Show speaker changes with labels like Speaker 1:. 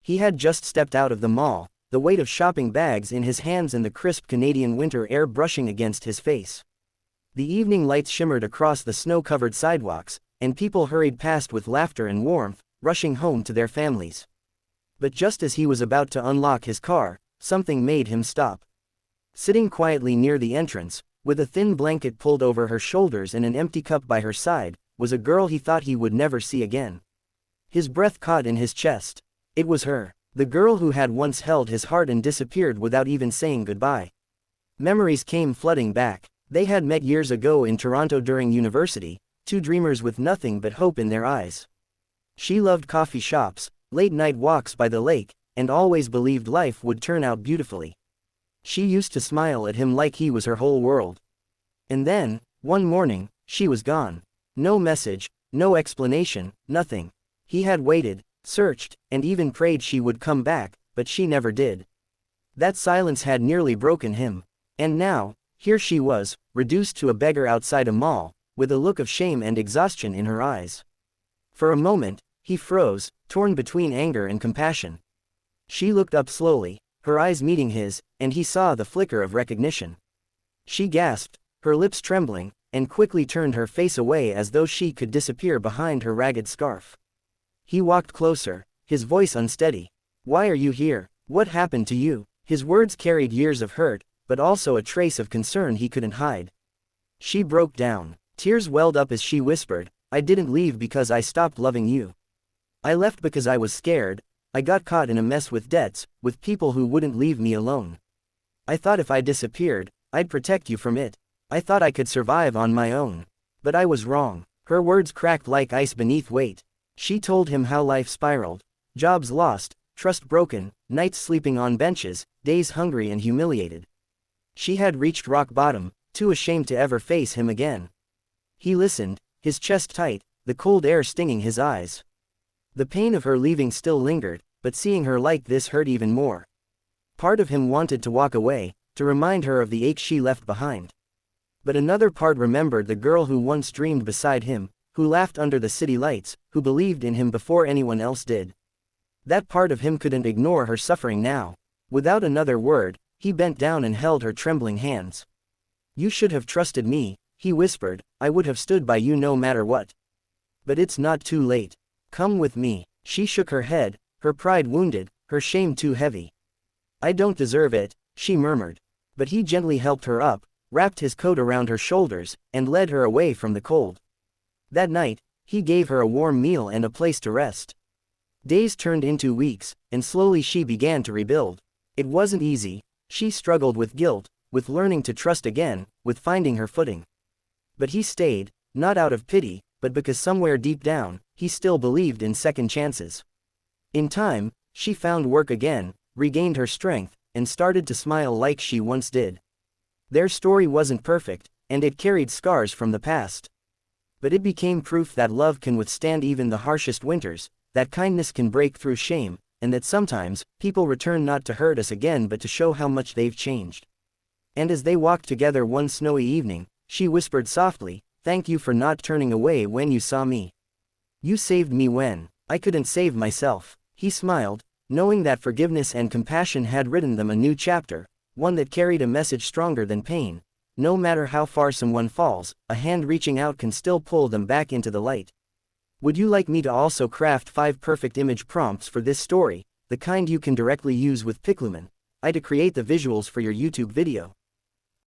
Speaker 1: He had just stepped out of the mall, the weight of shopping bags in his hands and the crisp Canadian winter air brushing against his face. The evening lights shimmered across the snow-covered sidewalks, and people hurried past with laughter and warmth, rushing home to their families. But just as he was about to unlock his car, something made him stop. Sitting quietly near the entrance, with a thin blanket pulled over her shoulders and an empty cup by her side, was a girl he thought he would never see again. His breath caught in his chest. It was her, the girl who had once held his heart and disappeared without even saying goodbye. Memories came flooding back. They had met years ago in Toronto during university, two dreamers with nothing but hope in their eyes. She loved coffee shops, late-night walks by the lake, and always believed life would turn out beautifully. She used to smile at him like he was her whole world. And then, one morning, she was gone. No message, no explanation, nothing. He had waited, searched, and even prayed she would come back, but she never did. That silence had nearly broken him. And now, here she was, reduced to a beggar outside a mall, with a look of shame and exhaustion in her eyes. For a moment, he froze, torn between anger and compassion. She looked up slowly, her eyes meeting his, and he saw the flicker of recognition. She gasped, her lips trembling, and quickly turned her face away as though she could disappear behind her ragged scarf. He walked closer, his voice unsteady. "Why are you here? What happened to you?" His words carried years of hurt, but also a trace of concern he couldn't hide. She broke down. Tears welled up as she whispered, "I didn't leave because I stopped loving you. I left because I was scared. I got caught in a mess with debts, with people who wouldn't leave me alone. I thought if I disappeared, I'd protect you from it. I thought I could survive on my own. But I was wrong." Her words cracked like ice beneath weight. She told him how life spiraled. Jobs lost, trust broken, nights sleeping on benches, days hungry and humiliated. She had reached rock bottom, too ashamed to ever face him again. He listened, his chest tight, the cold air stinging his eyes. The pain of her leaving still lingered, but seeing her like this hurt even more. Part of him wanted to walk away, to remind her of the ache she left behind. But another part remembered the girl who once dreamed beside him, who laughed under the city lights, who believed in him before anyone else did. That part of him couldn't ignore her suffering now. Without another word, he bent down and held her trembling hands. "You should have trusted me," he whispered, "I would have stood by you no matter what. But it's not too late. Come with me." She shook her head, her pride wounded, her shame too heavy. "I don't deserve it," she murmured. But he gently helped her up, wrapped his coat around her shoulders, and led her away from the cold. That night, he gave her a warm meal and a place to rest. Days turned into weeks, and slowly she began to rebuild. It wasn't easy. She struggled with guilt, with learning to trust again, with finding her footing. But he stayed, not out of pity, but because somewhere deep down, he still believed in second chances. In time, she found work again, regained her strength, and started to smile like she once did. Their story wasn't perfect, and it carried scars from the past. But it became proof that love can withstand even the harshest winters, that kindness can break through shame, and that sometimes, people return not to hurt us again but to show how much they've changed. And as they walked together one snowy evening, she whispered softly, "Thank you for not turning away when you saw me. You saved me when I couldn't save myself." He smiled, knowing that forgiveness and compassion had written them a new chapter, one that carried a message stronger than pain. No matter how far someone falls, a hand reaching out can still pull them back into the light. Would you like me to also craft 5 perfect image prompts for this story, the kind you can directly use with Piclumen? I to create the visuals for your YouTube video.